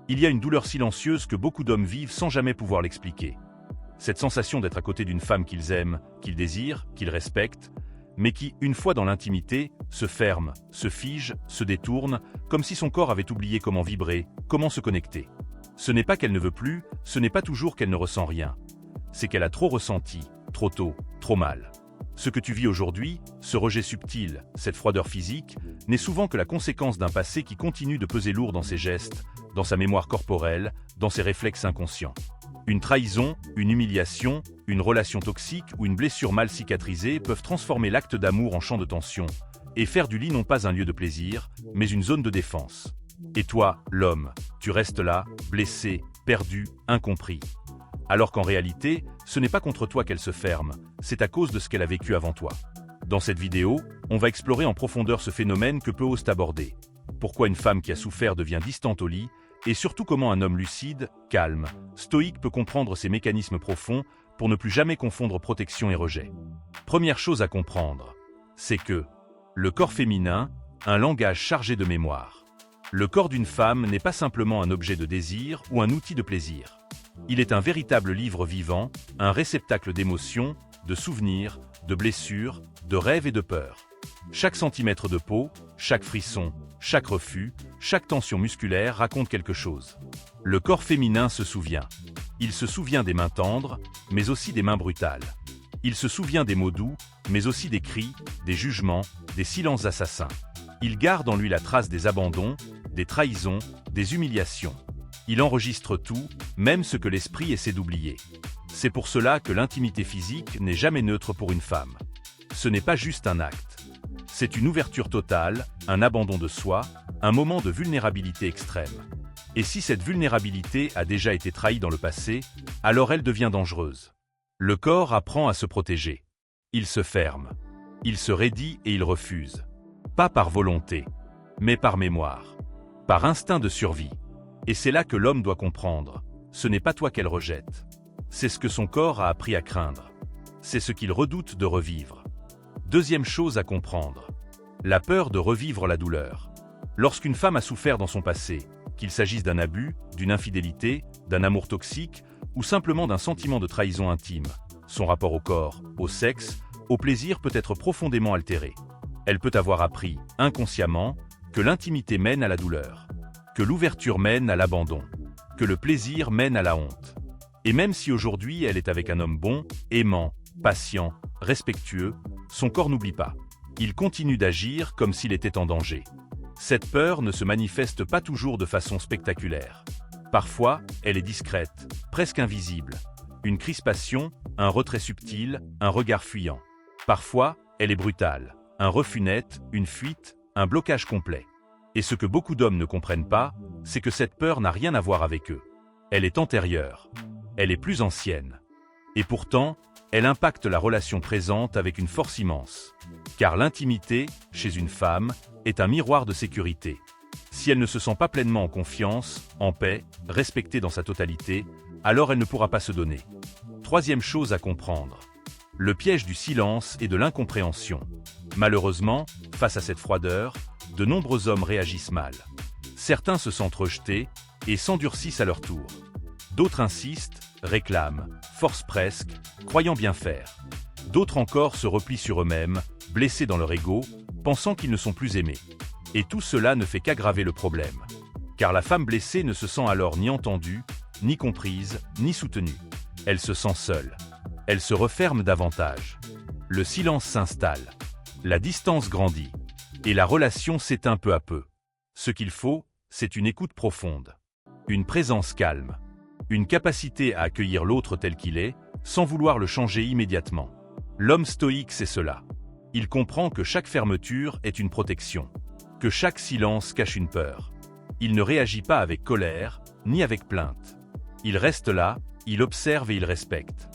Il y a une douleur silencieuse que beaucoup d'hommes vivent sans jamais pouvoir l'expliquer. Cette sensation d'être à côté d'une femme qu'ils aiment, qu'ils désirent, qu'ils respectent, mais qui, une fois dans l'intimité, se ferme, se fige, se détourne, comme si son corps avait oublié comment vibrer, comment se connecter. Ce n'est pas qu'elle ne veut plus, ce n'est pas toujours qu'elle ne ressent rien. C'est qu'elle a trop ressenti, trop tôt, trop mal. Ce que tu vis aujourd'hui, ce rejet subtil, cette froideur physique, n'est souvent que la conséquence d'un passé qui continue de peser lourd dans ses gestes, dans sa mémoire corporelle, dans ses réflexes inconscients. Une trahison, une humiliation, une relation toxique ou une blessure mal cicatrisée peuvent transformer l'acte d'amour en champ de tension et faire du lit non pas un lieu de plaisir, mais une zone de défense. Et toi, l'homme, tu restes là, blessé, perdu, incompris. Alors qu'en réalité, ce n'est pas contre toi qu'elle se ferme, c'est à cause de ce qu'elle a vécu avant toi. Dans cette vidéo, on va explorer en profondeur ce phénomène que peu osent aborder. Pourquoi une femme qui a souffert devient distante au lit, et surtout comment un homme lucide, calme, stoïque peut comprendre ces mécanismes profonds pour ne plus jamais confondre protection et rejet. Première chose à comprendre, c'est que le corps féminin, un langage chargé de mémoire. Le corps d'une femme n'est pas simplement un objet de désir ou un outil de plaisir. Il est un véritable livre vivant, un réceptacle d'émotions, de souvenirs, de blessures, de rêves et de peurs. Chaque centimètre de peau, chaque frisson, chaque refus, chaque tension musculaire raconte quelque chose. Le corps féminin se souvient. Il se souvient des mains tendres, mais aussi des mains brutales. Il se souvient des mots doux, mais aussi des cris, des jugements, des silences assassins. Il garde en lui la trace des abandons, des trahisons, des humiliations. Il enregistre tout, même ce que l'esprit essaie d'oublier. C'est pour cela que l'intimité physique n'est jamais neutre pour une femme. Ce n'est pas juste un acte. C'est une ouverture totale, un abandon de soi, un moment de vulnérabilité extrême. Et si cette vulnérabilité a déjà été trahie dans le passé, alors elle devient dangereuse. Le corps apprend à se protéger. Il se ferme. Il se raidit et il refuse. Pas par volonté, mais par mémoire. Par instinct de survie. Et c'est là que l'homme doit comprendre. Ce n'est pas toi qu'elle rejette. C'est ce que son corps a appris à craindre. C'est ce qu'il redoute de revivre. Deuxième chose à comprendre. La peur de revivre la douleur. Lorsqu'une femme a souffert dans son passé, qu'il s'agisse d'un abus, d'une infidélité, d'un amour toxique ou simplement d'un sentiment de trahison intime, son rapport au corps, au sexe, au plaisir peut être profondément altéré. Elle peut avoir appris, inconsciemment, que l'intimité mène à la douleur, que l'ouverture mène à l'abandon, que le plaisir mène à la honte. Et même si aujourd'hui elle est avec un homme bon, aimant, patient, respectueux, son corps n'oublie pas. Il continue d'agir comme s'il était en danger. Cette peur ne se manifeste pas toujours de façon spectaculaire. Parfois, elle est discrète, presque invisible. Une crispation, un retrait subtil, un regard fuyant. Parfois, elle est brutale. Un refus net, une fuite, un blocage complet. Et ce que beaucoup d'hommes ne comprennent pas, c'est que cette peur n'a rien à voir avec eux. Elle est antérieure. Elle est plus ancienne. Et pourtant, elle impacte la relation présente avec une force immense. Car l'intimité, chez une femme, est un miroir de sécurité. Si elle ne se sent pas pleinement en confiance, en paix, respectée dans sa totalité, alors elle ne pourra pas se donner. Troisième chose à comprendre. Le piège du silence et de l'incompréhension. Malheureusement, face à cette froideur, de nombreux hommes réagissent mal. Certains se sentent rejetés et s'endurcissent à leur tour. D'autres insistent, réclament, forcent presque, croyant bien faire. D'autres encore se replient sur eux-mêmes, blessés dans leur ego, pensant qu'ils ne sont plus aimés. Et tout cela ne fait qu'aggraver le problème. Car la femme blessée ne se sent alors ni entendue, ni comprise, ni soutenue. Elle se sent seule. Elle se referme davantage. Le silence s'installe. La distance grandit. Et la relation s'éteint peu à peu. Ce qu'il faut, c'est une écoute profonde. Une présence calme. Une capacité à accueillir l'autre tel qu'il est, sans vouloir le changer immédiatement. L'homme stoïque, c'est cela. Il comprend que chaque fermeture est une protection. Que chaque silence cache une peur. Il ne réagit pas avec colère, ni avec plainte. Il reste là, il observe et il respecte.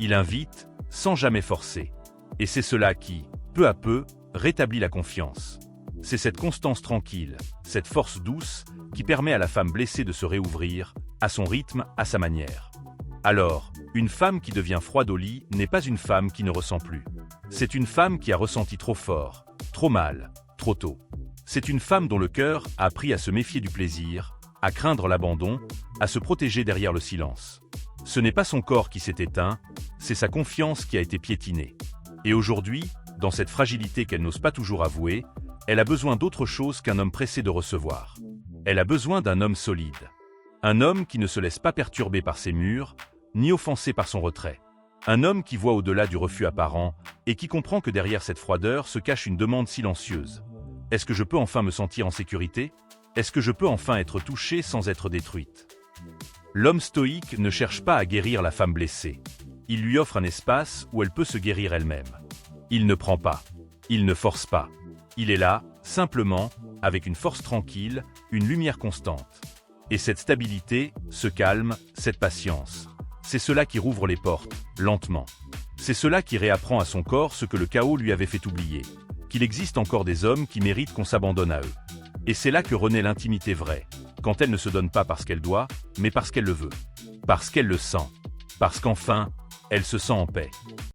Il invite, sans jamais forcer. Et c'est cela qui, peu à peu, rétablit la confiance. C'est cette constance tranquille, cette force douce, qui permet à la femme blessée de se réouvrir, à son rythme, à sa manière. Alors, une femme qui devient froide au lit n'est pas une femme qui ne ressent plus. C'est une femme qui a ressenti trop fort, trop mal, trop tôt. C'est une femme dont le cœur a appris à se méfier du plaisir, à craindre l'abandon, à se protéger derrière le silence. Ce n'est pas son corps qui s'est éteint, c'est sa confiance qui a été piétinée. Et aujourd'hui, dans cette fragilité qu'elle n'ose pas toujours avouer, elle a besoin d'autre chose qu'un homme pressé de recevoir. Elle a besoin d'un homme solide. Un homme qui ne se laisse pas perturber par ses murs, ni offensé par son retrait. Un homme qui voit au-delà du refus apparent et qui comprend que derrière cette froideur se cache une demande silencieuse. Est-ce que je peux enfin me sentir en sécurité? Est-ce que je peux enfin être touchée sans être détruite? L'homme stoïque ne cherche pas à guérir la femme blessée. Il lui offre un espace où elle peut se guérir elle-même. Il ne prend pas. Il ne force pas. Il est là, simplement, avec une force tranquille, une lumière constante. Et cette stabilité, ce calme, cette patience, c'est cela qui rouvre les portes, lentement. C'est cela qui réapprend à son corps ce que le chaos lui avait fait oublier. Qu'il existe encore des hommes qui méritent qu'on s'abandonne à eux. Et c'est là que renaît l'intimité vraie, quand elle ne se donne pas parce qu'elle doit, mais parce qu'elle le veut. Parce qu'elle le sent. Parce qu'enfin, elle se sent en paix.